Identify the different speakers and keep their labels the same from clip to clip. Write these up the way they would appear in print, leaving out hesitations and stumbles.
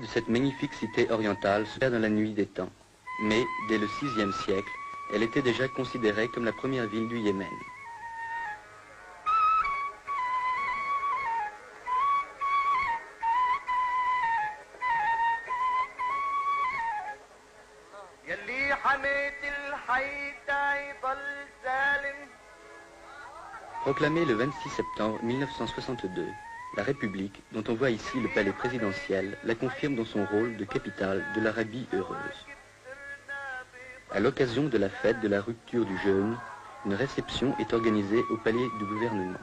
Speaker 1: de cette magnifique cité orientale se perd dans la nuit des temps. Mais, dès le VIe siècle, elle était déjà considérée comme la première ville du Yémen. Proclamée le 26 septembre 1962, la République, dont on voit ici le palais présidentiel, la confirme dans son rôle de capitale de l'Arabie heureuse. À l'occasion de la fête de la rupture du jeûne, une réception est organisée au palais du gouvernement.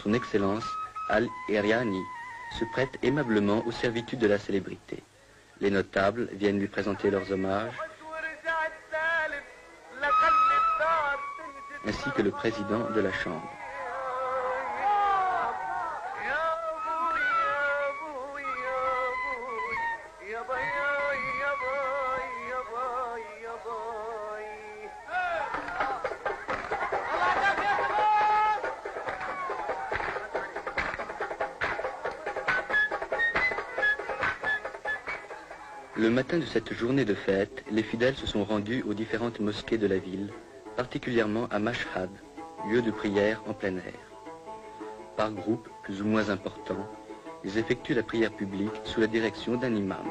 Speaker 1: Son Excellence Al-Eriani se prête aimablement aux servitudes de la célébrité. Les notables viennent lui présenter leurs hommages, ainsi que le président de la Chambre. Le matin de cette journée de fête, les fidèles se sont rendus aux différentes mosquées de la ville, particulièrement à Mashhad, lieu de prière en plein air. Par groupe, plus ou moins important, ils effectuent la prière publique sous la direction d'un imam.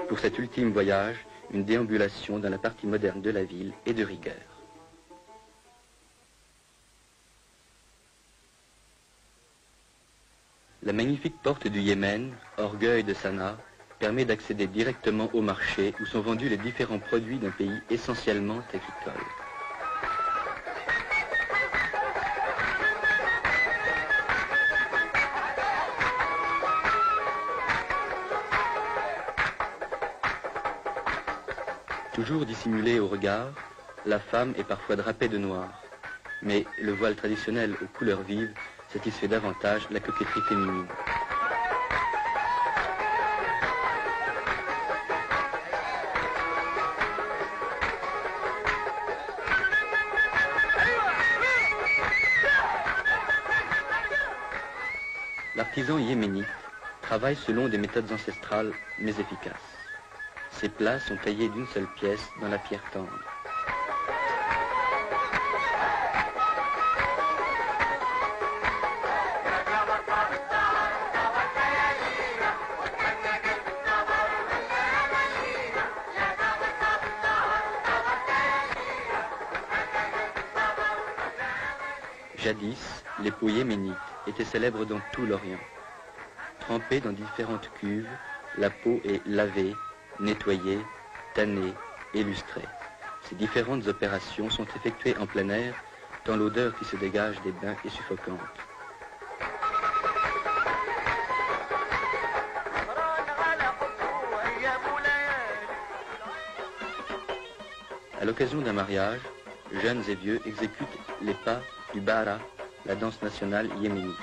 Speaker 1: Pour cet ultime voyage, une déambulation dans la partie moderne de la ville est de rigueur. La magnifique porte du Yémen, orgueil de Sanaa, permet d'accéder directement au marché où sont vendus les différents produits d'un pays essentiellement agricole. Toujours dissimulée au regard, la femme est parfois drapée de noir. Mais le voile traditionnel aux couleurs vives satisfait davantage la coquetterie féminine. L'artisan yéménite travaille selon des méthodes ancestrales mais efficaces. Ces plats sont taillés d'une seule pièce dans la pierre tendre. Jadis, les peaux yéménites étaient célèbres dans tout l'Orient. Trempée dans différentes cuves, la peau est lavée, nettoyée, tannée, et lustrée. Ces différentes opérations sont effectuées en plein air, tant l'odeur qui se dégage des bains est suffocante. À l'occasion d'un mariage, jeunes et vieux exécutent les pas du Bara, la danse nationale yéménite.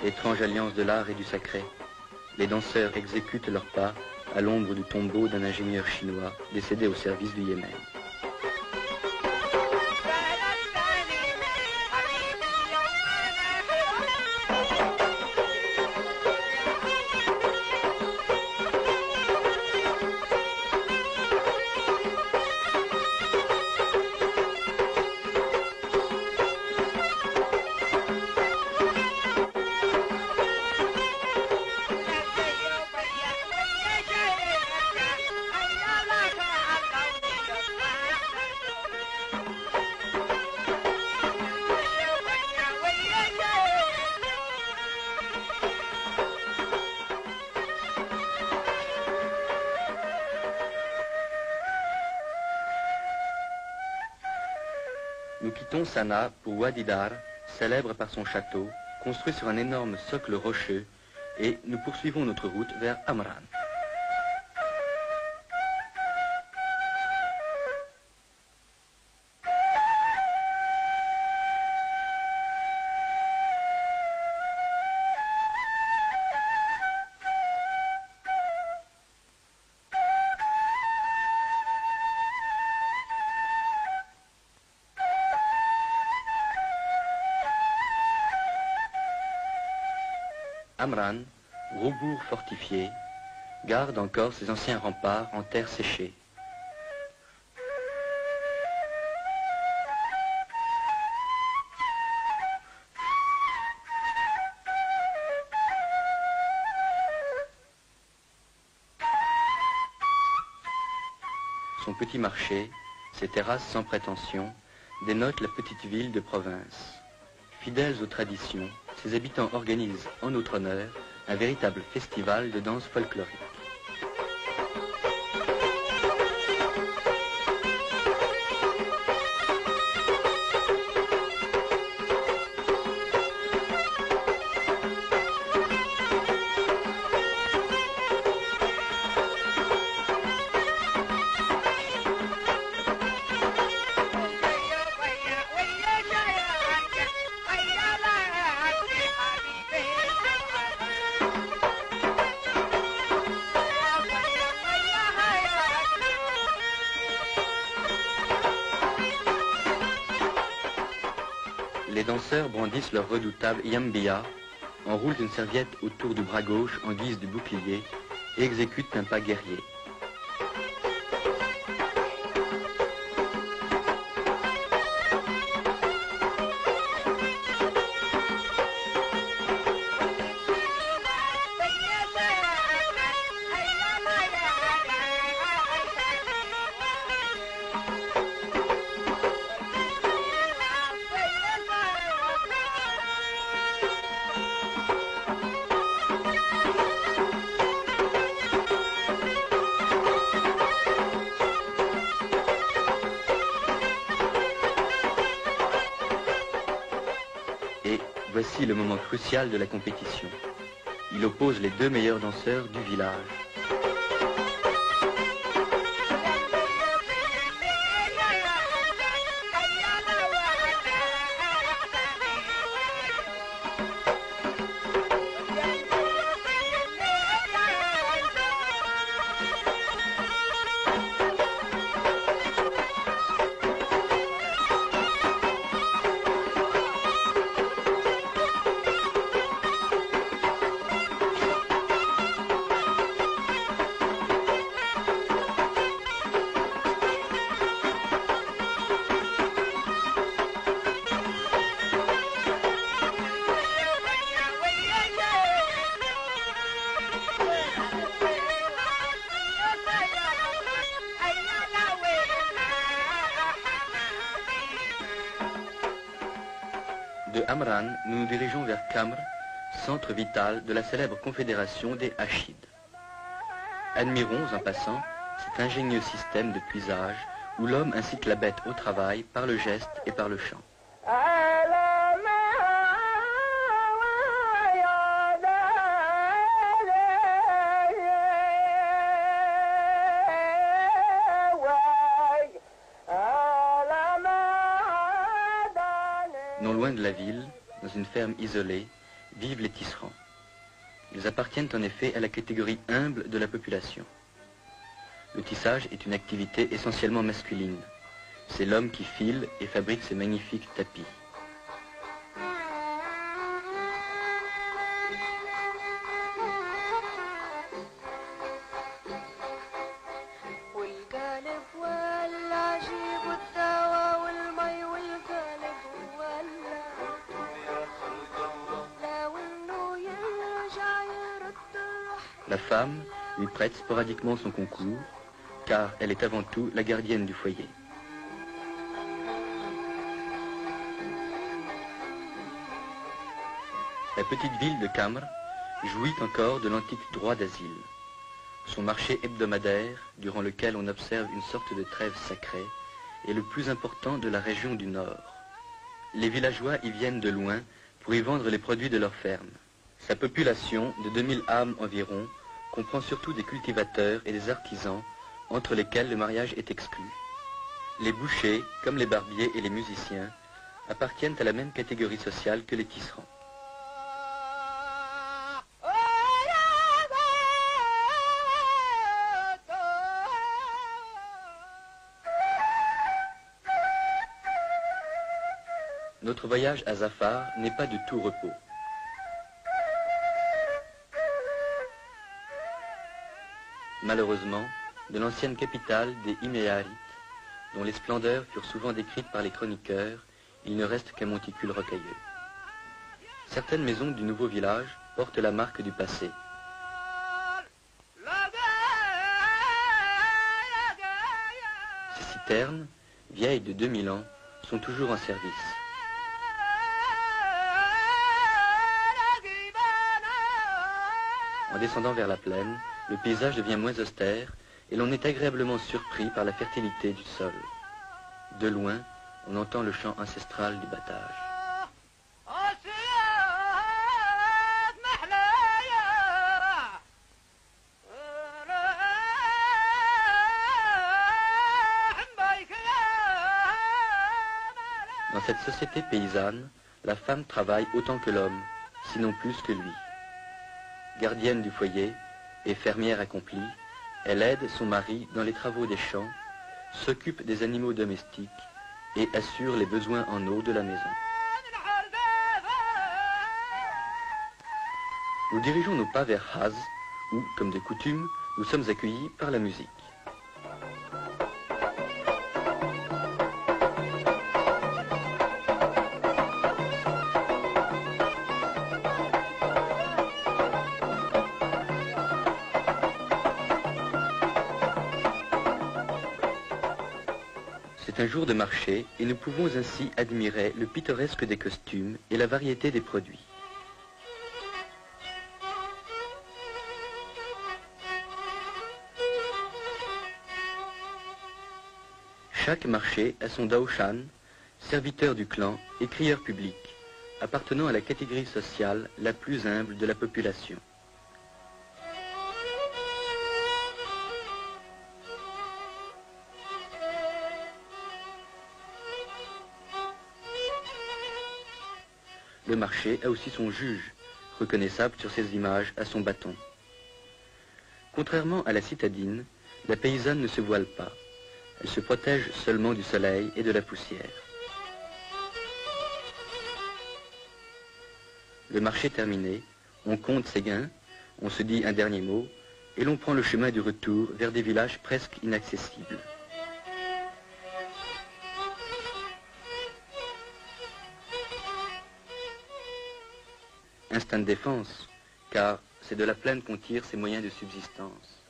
Speaker 1: Étrange alliance de l'art et du sacré. Les danseurs exécutent leurs pas à l'ombre du tombeau d'un ingénieur chinois décédé au service du Yémen. quittons Sanaa pour Wadi Dar, célèbre par son château, construit sur un énorme socle rocheux, et nous poursuivons notre route vers Amran. Amran, gros bourg fortifié, garde encore ses anciens remparts en terre séchée. Son petit marché, ses terrasses sans prétention, dénotent la petite ville de province. Fidèles aux traditions, ses habitants organisent en notre honneur un véritable festival de danse folklorique. Les danseurs brandissent leur redoutable yambia, enroulent une serviette autour du bras gauche en guise de bouclier et exécutent un pas guerrier. Et voici le moment crucial de la compétition. Il oppose les deux meilleurs danseurs du village. De Amran, nous nous dirigeons vers Kamr, centre vital de la célèbre confédération des Hachides. Admirons en passant cet ingénieux système de puisage où l'homme incite la bête au travail par le geste et par le chant. Non loin de la ville, dans une ferme isolée, vivent les tisserands. Ils appartiennent en effet à la catégorie humble de la population. Le tissage est une activité essentiellement masculine. C'est l'homme qui file et fabrique ces magnifiques tapis. La femme lui prête sporadiquement son concours, car elle est avant tout la gardienne du foyer. La petite ville de Kamr jouit encore de l'antique droit d'asile. Son marché hebdomadaire, durant lequel on observe une sorte de trêve sacrée, est le plus important de la région du Nord. les villageois y viennent de loin pour y vendre les produits de leur ferme. Sa population, de 2000 âmes environ, comprend surtout des cultivateurs et des artisans, entre lesquels le mariage est exclu. Les bouchers, comme les barbiers et les musiciens, appartiennent à la même catégorie sociale que les tisserands. Notre voyage à Zafar n'est pas de tout repos. Malheureusement, de l'ancienne capitale des Iméarites, dont les splendeurs furent souvent décrites par les chroniqueurs, il ne reste qu'un monticule rocailleux. Certaines maisons du nouveau village portent la marque du passé. Ces citernes, vieilles de 2000 ans, sont toujours en service. En descendant vers la plaine, le paysage devient moins austère et l'on est agréablement surpris par la fertilité du sol. De loin, on entend le chant ancestral du battage. Dans cette société paysanne, la femme travaille autant que l'homme, sinon plus que lui. Gardienne du foyer et fermière accomplie, elle aide son mari dans les travaux des champs, s'occupe des animaux domestiques et assure les besoins en eau de la maison. Nous dirigeons nos pas vers Haz, où, comme de coutume, nous sommes accueillis par la musique. C'est un jour de marché et nous pouvons ainsi admirer le pittoresque des costumes et la variété des produits. Chaque marché a son daoshan, serviteur du clan et crieur public, appartenant à la catégorie sociale la plus humble de la population. Le marché a aussi son juge, reconnaissable sur ses images à son bâton. Contrairement à la citadine, la paysanne ne se voile pas. Elle se protège seulement du soleil et de la poussière. Le marché terminé, on compte ses gains, on se dit un dernier mot, et l'on prend le chemin du retour vers des villages presque inaccessibles. Instinct de défense, car c'est de la plaine qu'on tire ses moyens de subsistance.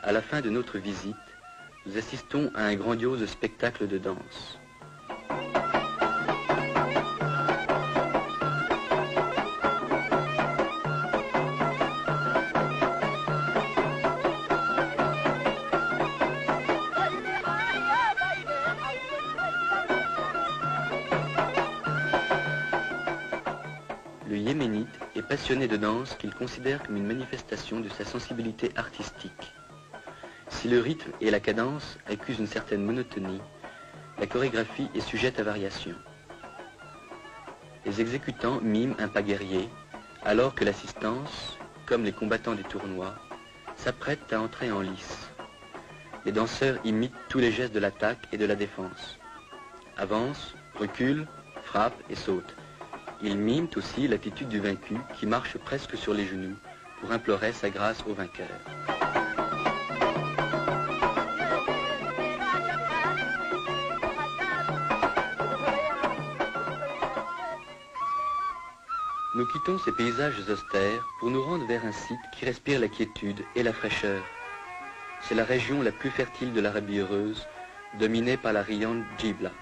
Speaker 1: À la fin de notre visite, nous assistons à un grandiose spectacle de danse. Le Yéménite est passionné de danse qu'il considère comme une manifestation de sa sensibilité artistique. Si le rythme et la cadence accusent une certaine monotonie, la chorégraphie est sujette à variation. Les exécutants miment un pas guerrier, alors que l'assistance, comme les combattants des tournois, s'apprête à entrer en lice. Les danseurs imitent tous les gestes de l'attaque et de la défense. Avancent, reculent, frappent et sautent. Ils miment aussi l'attitude du vaincu qui marche presque sur les genoux pour implorer sa grâce au vainqueur. Nous quittons ces paysages austères pour nous rendre vers un site qui respire la quiétude et la fraîcheur. C'est la région la plus fertile de l'Arabie heureuse, dominée par la riante Djibla.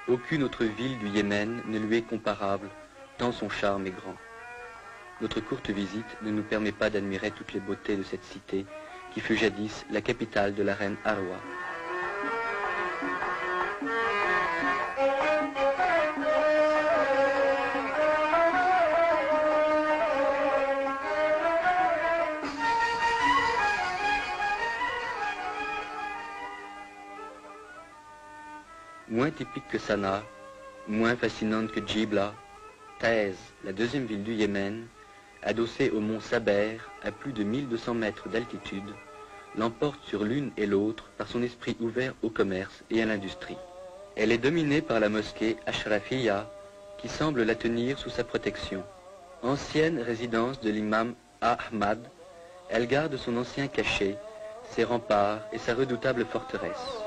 Speaker 1: Aucune autre ville du Yémen ne lui est comparable, tant son charme est grand. Notre courte visite ne nous permet pas d'admirer toutes les beautés de cette cité qui fut jadis la capitale de la reine Arwa. Moins typique que Sanaa, moins fascinante que Djibla, Taïz, la deuxième ville du Yémen, adossée au mont Saber à plus de 1200 mètres d'altitude, l'emporte sur l'une et l'autre par son esprit ouvert au commerce et à l'industrie. Elle est dominée par la mosquée Ashrafiyya, qui semble la tenir sous sa protection. Ancienne résidence de l'imam Ahmad, elle garde son ancien cachet, ses remparts et sa redoutable forteresse.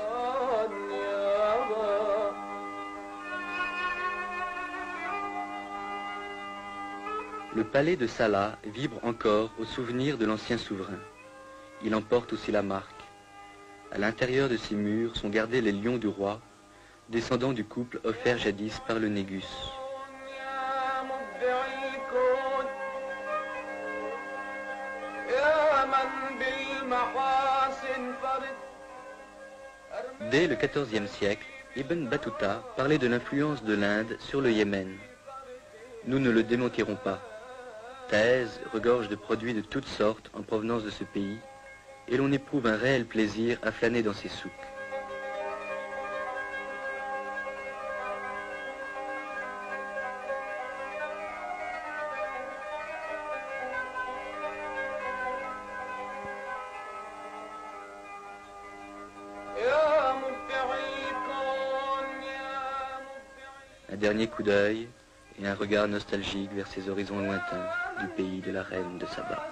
Speaker 1: Le palais de Salah vibre encore au souvenir de l'ancien souverain. Il en porte aussi la marque. À l'intérieur de ses murs sont gardés les lions du roi, descendants du couple offert jadis par le Négus. Dès le XIVe siècle, Ibn Battuta parlait de l'influence de l'Inde sur le Yémen. Nous ne le démentirons pas. Taïz regorge de produits de toutes sortes en provenance de ce pays, et l'on éprouve un réel plaisir à flâner dans ses souks. Un dernier coup d'œil et un regard nostalgique vers ces horizons lointains du pays de la reine de Saba.